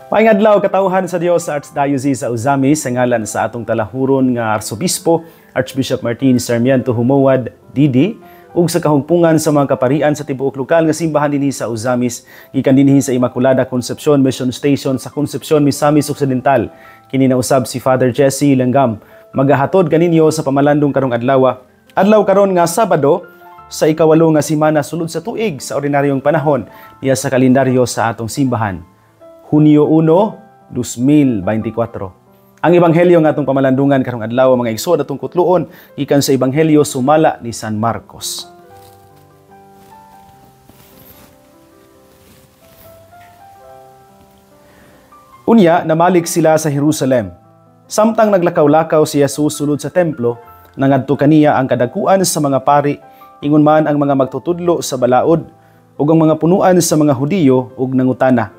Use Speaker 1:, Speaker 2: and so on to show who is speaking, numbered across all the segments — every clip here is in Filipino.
Speaker 1: Maayong adlaw katawhan sa Dios sa Archdiocese sa Uzamis sa ngalan sa atong talahuron nga Arsobispo Archbishop Martin Sarmiento Humawad Didi ug sa kahugpungan sa mga kaparian sa tibuok lokal nga simbahan dinhi sa Uzamis gikan dinhi sa Immaculada Concepcion Mission Station sa Concepcion, Misamis Occidental. Kini na usab si Father Jesse Langgam magahatod kaninyo sa pamalandong karong adlaw. Adlaw karon nga Sabado sa ikawalo nga semana sulod sa tuig sa ordinaryong panahon diya sa kalendaryo sa atong simbahan. Hunyo 1, 2024. Ang ebanghelyo nga atong pamalandungan karong adlaw mga igsoon atong kutluon gikan sa ebanghelyo sumala ni San Marcos. Unya namalik sila sa Jerusalem. Samtang naglakaw-lakaw si Jesus sulod sa templo, nangadto kaniya ang kadakuan sa mga pari, ingon man ang mga magtutudlo sa balaod ug ang mga punuan sa mga Hudiyo ug nangutana.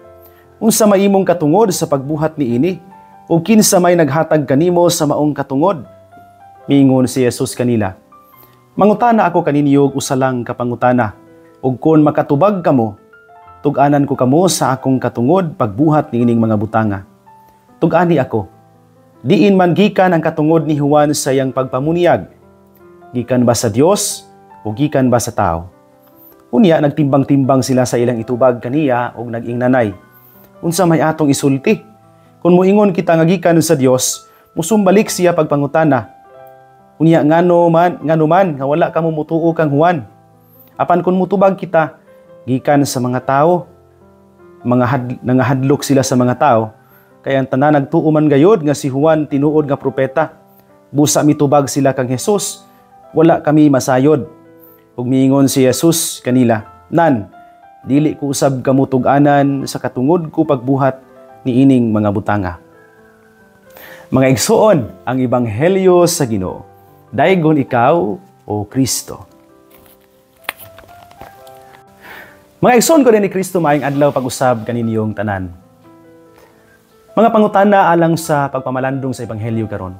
Speaker 1: Unsa maimong katungod sa pagbuhat niini? O kinsa may naghatag kanimo sa maong katungod? Miingon si Jesus kanila. Mangutana ako kaninyo og usa lang ka pangutana. Ug kon makatubag kamo, tug-anan ko kamo sa akong katungod pagbuhat niining mga butanga. Tug-ani ako. Diin man gikan ang katungod ni Juan sa iyang pagpamunyag. Gikan ba sa Dios o gikan ba sa tao? Unya nagtimbang-timbang sila sa ilang itubag kaniya ug nag-ingnanay. Unsa may atong isulti? Kung moingon kita nga gikan sa Dios, musumbalik siya pagpangutana. Unya ngano man nga wala ka mo mutuo kang Juan. Apan kung mutubag kita gikan sa mga tao, nangahadlok sila sa mga tao, kaya ang tanan nagtuo man gayod nga si Juan tinuod nga propeta. Busa mitubag sila kang Jesus, wala kami masayod. Ug miingon si Jesus kanila, nan dili ko usab kamo tug-anan sa katungod ko pagbuhat ni ining mga butanga. Mga igsoon, ang ebanghelyo sa Ginoo. Daygon ikaw o Kristo. Mga igsoon ko din ni Kristo maayong adlaw pag-usab kaninyong tanan. Mga pangutana alang sa pagpamalandong sa ebanghelyo karon.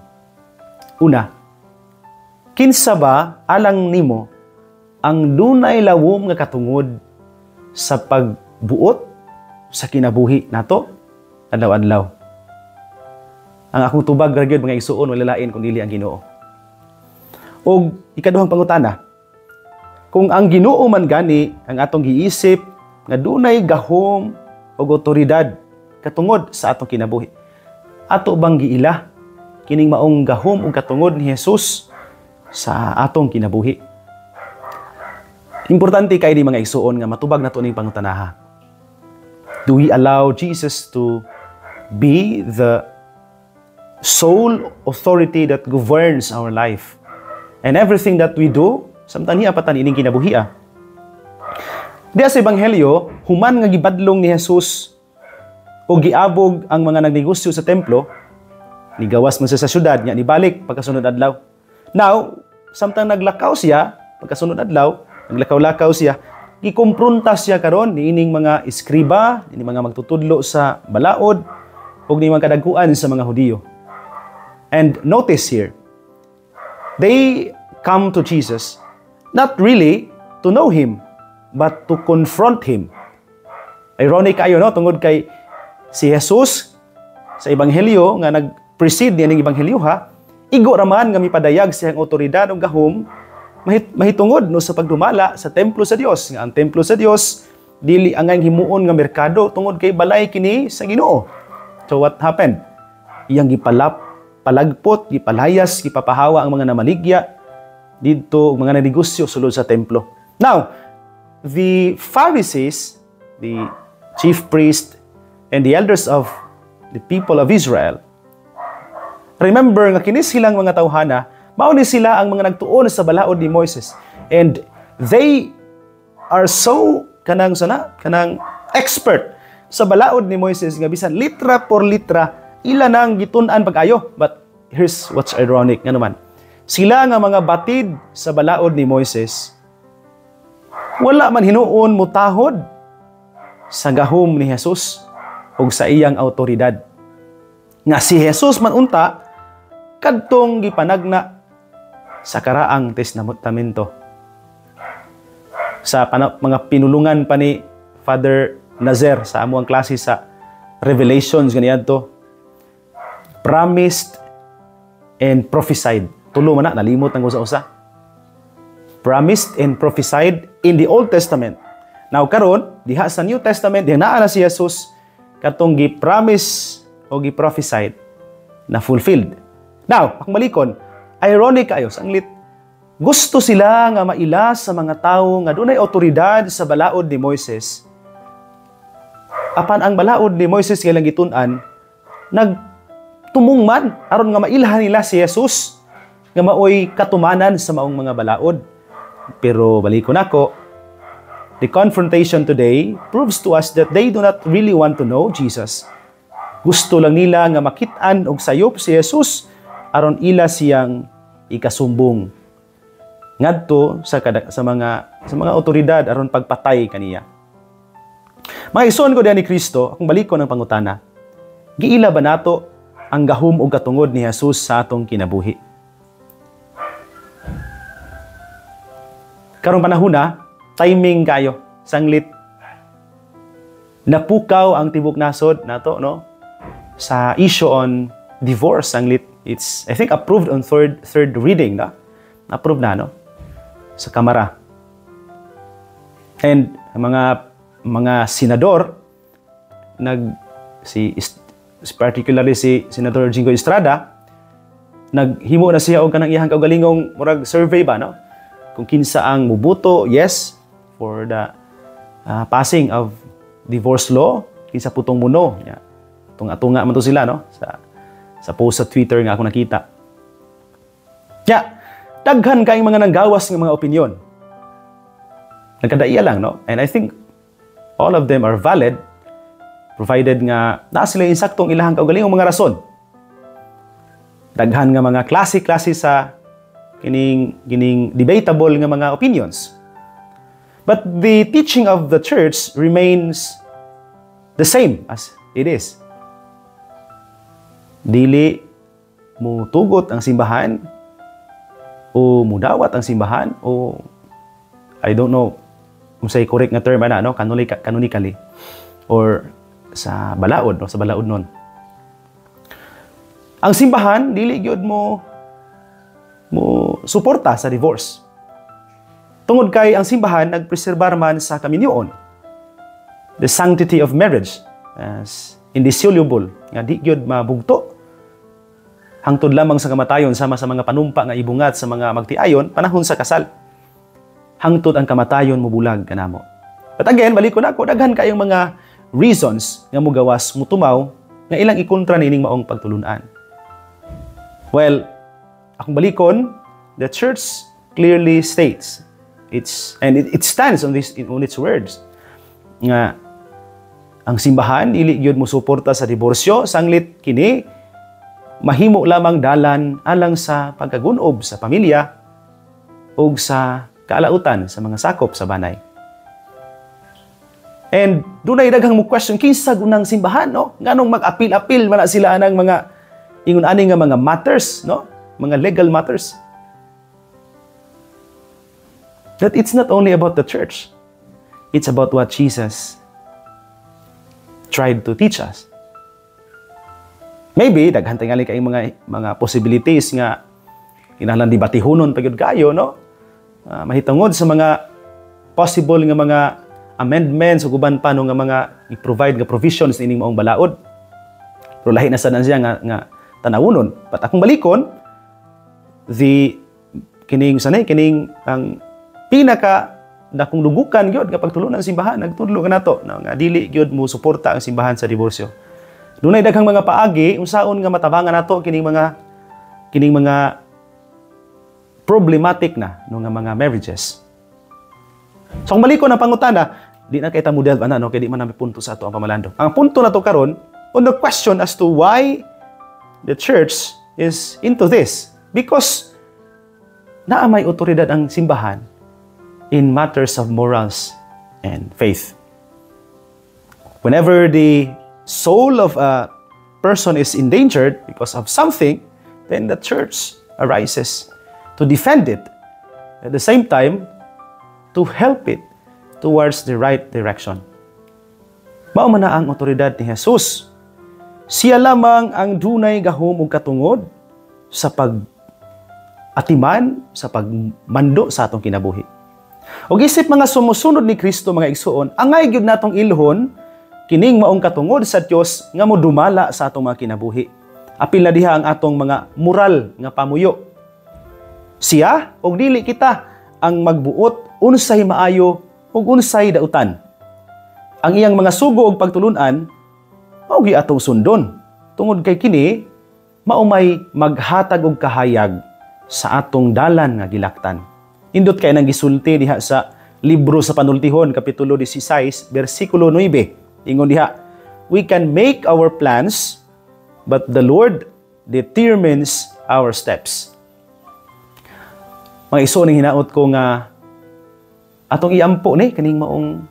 Speaker 1: Una, kinsa ba alang nimo ang dunay lawom nga katungod sa pagbuot sa kinabuhi nato adlaw-adlaw? Ang akong tubag ra gyud mga igsoon wala lain kun dili ang Ginoo. Og ikaduhang pangutana, kung ang Ginoo man gani ang atong giisip nga dunay gahom o otoridad katungod sa atong kinabuhi, ato bang giila kining maong gahom ug katungod ni Jesus sa atong kinabuhi? Importante kay di mga igsoon nga matubag nato ning pangutanaha. Do we allow Jesus to be the sole authority that governs our life? And everything that we do, samtang niya patan ining kinabuhi. Diya sa ebanghelyo, human nga gibadlong ni Jesus o giabog ang mga nagnegosyo sa templo, nigawas man siya sa syudad, niya nibalik pagkasunod adlaw. Now, samtang naglakaw siya, pagkasunod adlaw, naglakaw-lakaw siya, gikumpronta siya karon niining mga iskriba, niining mga magtutudlo sa balaod, ug ni mga kadagkuan sa mga Hudiyo. And notice here, they come to Jesus not really to know Him, but to confront Him. Ironic kayo, no? Tungod kay si Jesus sa ebanghelyo nga nag-precede niya ng ebanghelyo igo raman nga mipadayag siyang otoridad o gahom mahitungod no sa pagdumala sa templo sa Dios. Nga ang templo sa Dios dili angay himuon nga merkado tungod kay balay kini sa Ginoo. So what happened? Iyang palagpot, gipalayas, gipapahawa ang mga namaligya didto mga negosyo sulod sa templo. Now, the Pharisees, the chief priest and the elders of the people of Israel, remember nga kini silang mga tawhana, mao ni sila ang mga nagtuon sa balaod ni Moises. And they are so kanang expert sa balaod ni Moises nga bisan litra por litra ila nang gitun-an pag-ayo. But here's what's ironic nga naman. Sila nga mga batid sa balaod ni Moises, wala man hinuon mutahod sa gahom ni Jesus o sa iyang autoridad. Nga si Jesus man unta kadtong gipanagna sa karaang testamento. Sa mga pinulungan pa ni Father Nazer sa amuang klase sa revelations ganyan to. Promised and prophesied. Tulo man na, nalimot ang usa-usa. Promised and prophesied in the Old Testament. Now karon, diha sa New Testament, diha naa na si Jesus katong gi-promise o gi-prophesied na fulfilled. Now, akong malikon, ironic kayo, sanglit, gusto sila nga maila sa mga tao nga dunay otoridad sa balaod ni Moises. Apan ang balaod ni Moises kailang gitun-an, nagtumong man aron nga mailhan nila si Jesus nga maoy katumanan sa maong mga balaod. Pero balikon ako, the confrontation today proves to us that they do not really want to know Jesus. Gusto lang nila nga makit-an og sayop si Jesus aron ila siyang ikasumbong ngadto sa mga otoridad aron pagpatay kaniya. Mga igsoon ko diha ni Kristo, akong balikon ang pangutana. Giila ba nato ang gahom ug katungod ni Jesus sa atong kinabuhi? Karong panahona, timing kayo, sanglit. Napukaw ang tibok nasod nato, no? Sa issue on divorce, sanglit. It's, I think, approved on third reading, no? Approved na, no? Sa Kamara. And mga senador, particularly si Senator Jingo Estrada, naghimo na siya og kanang iyang kaugalingong murag survey ba, no? Kung kinsa ang mubuto, yes, for the passing of divorce law, kinsa putong muno. Yeah. Tunga man to sila, no? Sa post sa Twitter nga ako nakita. Yeah. Daghan kayong mga nanggawas ng mga opinyon. Nagkadaiya lang, no? And I think all of them are valid, provided nga naa sila insaktong ilahang kaugalingong mga rason. Daghan nga mga klase sa kining debatable nga mga opinions. But the teaching of the church remains the same as it is. Dili mo tugot ang simbahan o mudawat ang simbahan o I don't know kung say correct nga term ana, no? Canonically or sa balaod, no? Sa balaod nun. Ang simbahan dili gyud mo suporta sa divorce. Tungod kay ang simbahan nagpreserbar man sa kaminyoon, the sanctity of marriage as indissoluble nga di gyud mabugto hangtod lamang sa kamatayon sama sa mga panumpa nga ibungat sa mga magtiayon panahon sa kasal. Hangtod ang kamatayon mobulag kanamo. But again, balik ko na ako, daghan kayong mga reasons nga mogawas mutumaw nga ilang ikontra nining maong pagtulunan. Well, akong balikon, the church clearly states it stands on its words nga ang simbahan dili gyud mo suporta sa diborsyo sanglit kini mahimo lamang dalan alang sa pagkagunob sa pamilya ug sa kaalautan sa mga sakop sa banay. And dunay daghang mo question kinsa gunang simbahan, no? Nganong mag-apil-apil man sila anang mga ingon ani nga mga matters, no? Mga legal matters. That it's not only about the church. It's about what Jesus tried to teach us. Maybe daghan tingali kay mga possibilities nga kinahanglan debatihonon pagud kayo, no? Mahitungod sa mga possible nga mga amendments ug uban pa no nga mga i-provide nga provisions ining maong balaod. Pero lahi na sad siya nga tanawunon. But akong balikon, kining ang pinaka dakong lugukan gyud nga pagtulunan sa simbahan nagtudlo kanato no, nga dili gyud mo suporta ang simbahan sa diborsyo. Dunay daghang mga paagi unsaon nga matabangan nato kining mga problematic na no nga mga marriages. So kung balikon ang pangutana, di na kita model ana no kay di man nami punto sa ato ang pamalandong. Ang punto na to karon on the question as to why the church is into this, because naa may otoridad ang simbahan in matters of morals and faith. Whenever the soul of a person is endangered because of something, then the church arises to defend it. At the same time, to help it towards the right direction. Mao man na ang otoridad ni Jesus Siya lamang ang dunay gahom ug katungod sa pag-atiman, sa pagmando sa atong kinabuhi. Og isip mga sumusunod ni Kristo mga igsuon, angay gyud natong ilhon kining maong katungod sa Dios nga modumala sa atong mga kinabuhi. Apil na diha ang atong mga moral nga pamuyo. Siya og dili kita ang magbuot unsay maayo ug unsay dautan. Ang iyang mga sugo ug pagtulunan mao gi atong sundon. Tungod kay kini mao may maghatag og kahayag sa atong dalan nga gilaktan. Indot kay nang gisulti diha sa libro sa Panultihon kapitulo 16 bersikulo 9. Ingon diha, we can make our plans but the Lord determines our steps. Mga iso ning hinaot ko nga atong iampo ni kining maong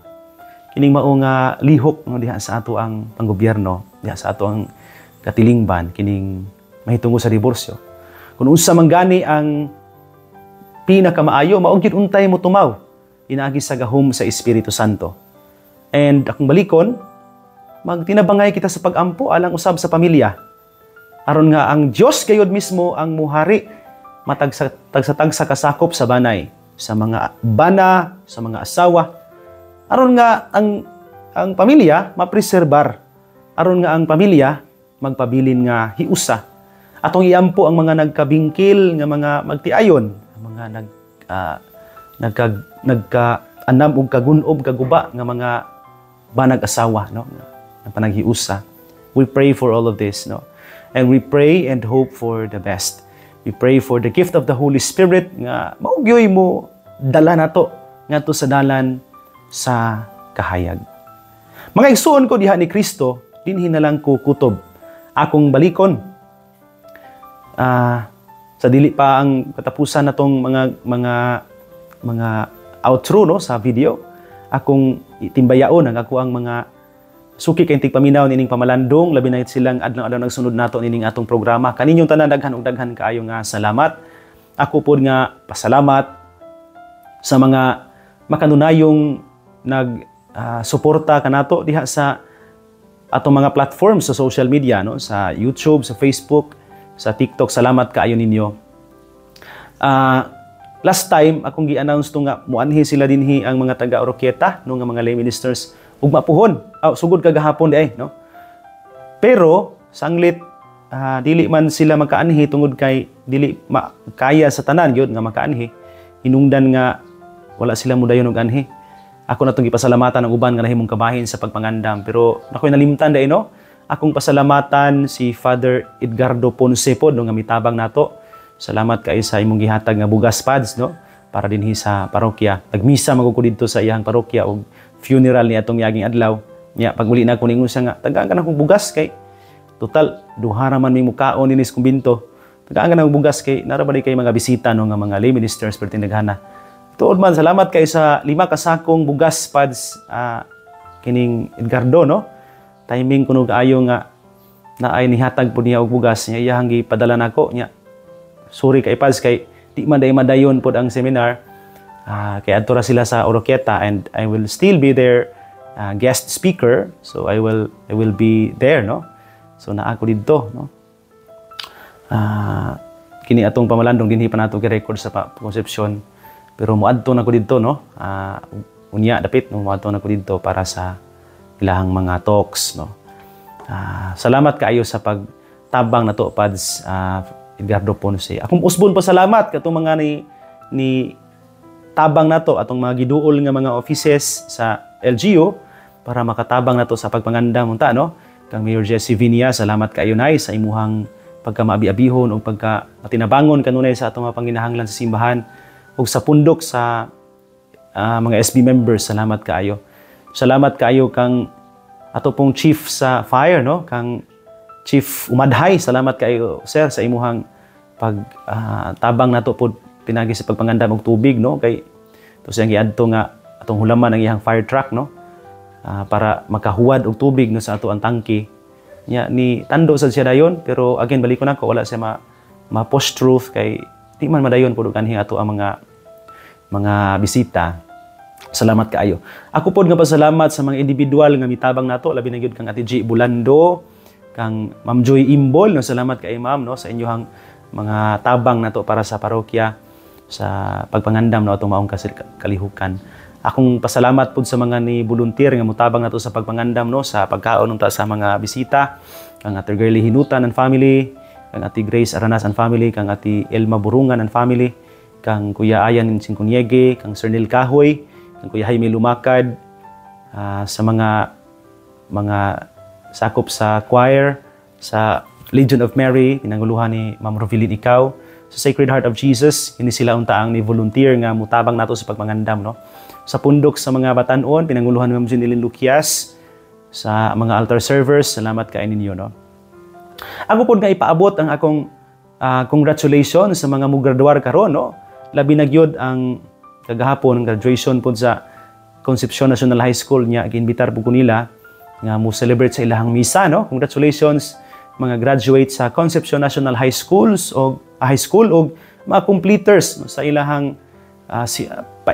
Speaker 1: lihok no diha sa ato ang panggobyerno, diha sa ato ang katilingban kining mahitungod sa diborsyo. Kung unsa man gani ang pinakamaayo, mao gyud untay mo tumaw inaagi sa gahom sa Espiritu Santo. And akong balikon, magtinabangay kita sa pag-ampo alang usab sa pamilya. Aron nga ang Dios gayud mismo ang muhari matag sa tagsa kasakop sa banay, sa mga bana, sa mga asawa. Aron nga ang pamilya mapreserbar. Aron nga ang pamilya magpabilin nga hiusa. Atong iampo ang mga nagkabingkil nga mga magtiayon, mga nagka-anam og kagunob kaguba nga mga banag asawa, no, nga panaghiusa. We pray for all of this, no, and we pray and hope for the best. We pray for the gift of the Holy Spirit nga maugyoy mo dala nato ngadto sa dalan sa kahayag. Mga igsuon ko diha ni Kristo, dinhi na lang ko kutob akong balikon. Sa dili pa ang katapusan natong mga outro no sa video, akong itimbayaon ang ako ang mga suki kay tigpaminaw nining pamalandong labi na silang adlaw-adlaw nagsunod nato nining atong programa. Kaninyong tanan daghan ug daghan kaayo nga salamat. Ako pod nga pasalamat sa mga makanunayong suporta kanato diha sa atong mga platforms sa social media, no, sa YouTube, sa Facebook, sa TikTok. Salamat kaayo ninyo. Last time akong gi-announce to nga muanhi sila dinhi ang mga taga Oroquieta no nga mga lay ministers ug mapuhon. Sugod kagahapon di ay, no. Pero sanglit dili man sila makaanhi tungod kay dili kaya sa tanan gyud nga makaanhi. Hinungdan nga wala sila mudayon og anhi. Ako na itong ipasalamatan ang uban nga nahimong kabahin sa pagpangandam. Pero ako'y nalimtan dahil, no? Akong pasalamatan si Father Edgardo Ponce po, no, nga mitabang nato. Salamat kayo sa imong gihatag nga bugas pads, no? Para dinhi sa parokya. Nagmisa magkuko dito sa iyang parokya o funeral ni atong yaging adlaw. Nya pag muli na ako ningon siya nga, tagaan ka na akong bugas kay total, duhara man may mukaon ninis kumbinto. Tagaan ka na akong bugas kay narabali kay mga bisita, no, nga mga lay ministers pero tinaghana. Tuod man, salamat kay sa 5 kasakong bugas pads kining Edgardo, no? Timing kuno kaayo nga na ay nihatag po niya og bugas niya iyang gipadala nako nya. Sorry kay pads kay di man day madayon pod ang seminar. Kay adto ra sila sa Oroquieta and I will still be their guest speaker. So I will be there, no? So naa ko didto, no? Kini atong pamalandong dinhi pa nato gi-record sa Concepcion. Pero muadto na ko dito, no? Unya dapit no muadto na ko dito para sa ilahang mga talks, no. Salamat kaayo sa pagtabang nato pads Edgardo Ponce. Akong usbon pa salamat katong mga ni tabang nato atong mga giduol nga mga offices sa LGU para makatabang nato sa pagpangandam unta, no. Kang Mayor Jesse Vinia, salamat kaayo nay sa imuhang pagkamaabi-abihon o pagka-matinabangon kanunay sa atong mga panginahanglan sa simbahan. Ug sa pundok sa mga SB members, salamat kaayo. Salamat kaayo kang ato pong chief sa fire, no, kang Chief Umadhay. Salamat kaayo sir sa imuhang pagtabang nato pod pinagi sa pagpangandam og tubig, no, kay to siyang giadto nga atong hulaman ang iyang fire truck, no, para makahuwad og tubig no sa ato ang tangke. Nya ni tando sad siya dayon pero again balik ko nako wala siya ma-post truth kay di man madayon pod kanhi ato ang mga bisita. Salamat kaayo. Ako pod nga pasalamat sa mga individual nga mitabang nato labi na gyud kang Ate G Bulando, kang Ma'am Joy Imbol, no, salamat kay Ma'am, no, sa inyong mga tabang nato para sa parokya sa pagpangandam no atong maong kalihukan. Akong pasalamat pud sa mga ni volunteer nga mutabang nato sa pagpangandam no sa pagkaon unta sa mga bisita, kang Ate Girlie Hinutan and family, kang Ate Grace Aranas and family, kang Ate Elma Burungan and family, kang Kuya Ayan Singkunyege, kang Sir Nel Kahoy, kang Kuya Jaime Lumakad, sa mga sakop sa choir, sa Legion of Mary, pinanguluhan ni Ma'am Rovilin Ikaw, sa Sacred Heart of Jesus, hindi sila untaang ni volunteer nga mutabang nato sa pagpangandam, no? Sa pundok sa mga batanon, pinanguluhan ni Ma'am Jeneline Luquias, sa mga altar servers, salamat kay ninyo, no? Ako po nga ipaabot ang akong congratulations sa mga mugraduar karon, no? Labi na gyud ang kagahapon ng graduation po sa Concepcion National High School niya, ginbitar po ko nila nga mo celebrate sa ilahang misa, no? Congratulations mga graduate sa Concepcion National High Schools o high school o mga completers no, sa ilahang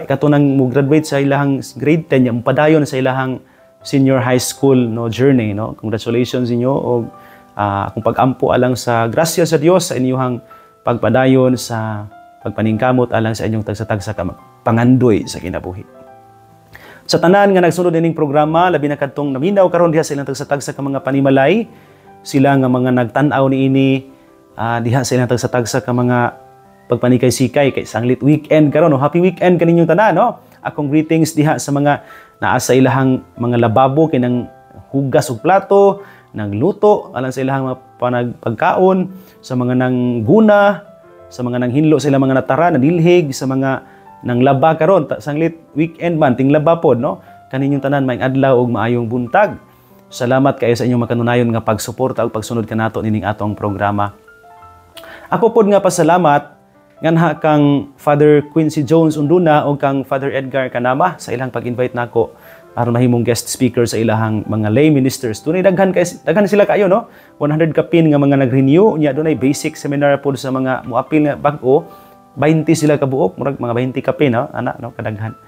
Speaker 1: katunang mo graduate sa ilahang grade 10 yung padayon sa ilahang senior high school no journey, no? Congratulations inyo o akong pag-ampo alang sa grasya sa Dios sa inyong pagpadayon sa pagpaningkamot alang sa inyong tagsa-tagsa pangandoy sa kinabuhi. Sa tanan nga nagsunod ining programa, labi na kadtong naminaw karon diha sa ilang tagsa-tagsa ka mga panimalay, sila nga mga nagtan-aw niini diha sa ilang tagsa-tagsa ka mga pagpanikay-sikay kay sanglit weekend karon, no? Happy weekend kaninyong tanan, no? Akong greetings diha sa mga naa sa ilahang mga lababo kinang hugas og plato, nagluto alang sa ilahang pagkaon, sa mga nang guna, sa mga nang hinlo sa ilang mga natara, nadilhig, sa mga nang laba karon sanglit weekend man ting laba pod, no? Kaninyong tanan maayong adlaw ug maayong buntag. Salamat kayo sa inyong makanunayon nga pagsuporta ug pagsunod kanato nining atong programa. Ako pod nga pasalamat nganha kang Father Quincy Jones Unduna o kang Father Edgar Kanama sa ilang pag-invite nako aron mahimong guest speaker sa ilahang mga lay ministers. Dunay daghan sila kayo, no? 100 kapin nga mga nag-renew nya dunay basic seminar pod sa mga moapil nga bag-o. 20 sila kabuok, murag mga 20 kapin, no? Ana, no? Kadaghan.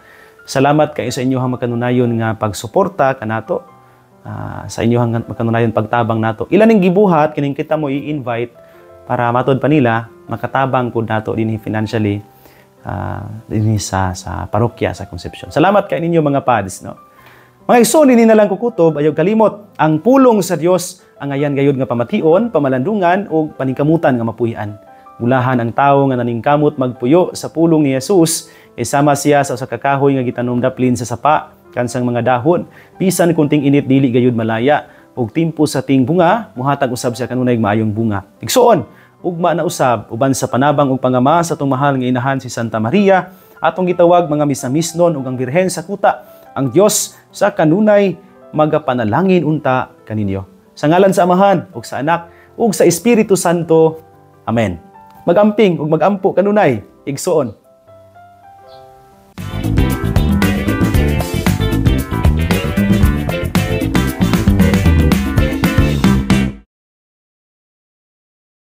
Speaker 1: Salamat kayo sa inyong makanunayon nga pagsuporta kanato. Sa inyong makanunayon pagtabang nato. Ilan ning gibuhat kining kita mo i-invite para matod pa nila makatabang pud nato dinhi financially dinhi sa parokya sa Concepcion. Salamat kay ninyo mga pads, no. Mga igsoon dinhi na lang kukutob ayaw kalimot ang pulong sa Dios ang ayan gayud nga pamation, pamalandungan ug paningkamutan nga mapuy-an. Mulahan ang tawo nga naningkamot magpuyo sa pulong ni Jesus, isama siya sa kakahoy nga gitanumdaplin sa sapa kansang mga dahon, bisan kunting init dili gayud malaya, ug timpo sa ting bunga, muhatag usab siya kanunay maayong bunga. Igsoon, ugma na usab uban sa panabang ug pangama sa atong mahal nga inahan si Santa Maria, atong gitawag mga misamisnon ug ang Birhen sa kuta, ang Dios sa kanunay magapanalangin unta kaninyo. Sa ngalan sa Amahan ug sa Anak ug sa Espiritu Santo. Amen. Magamping ug magampo kanunay igsoon.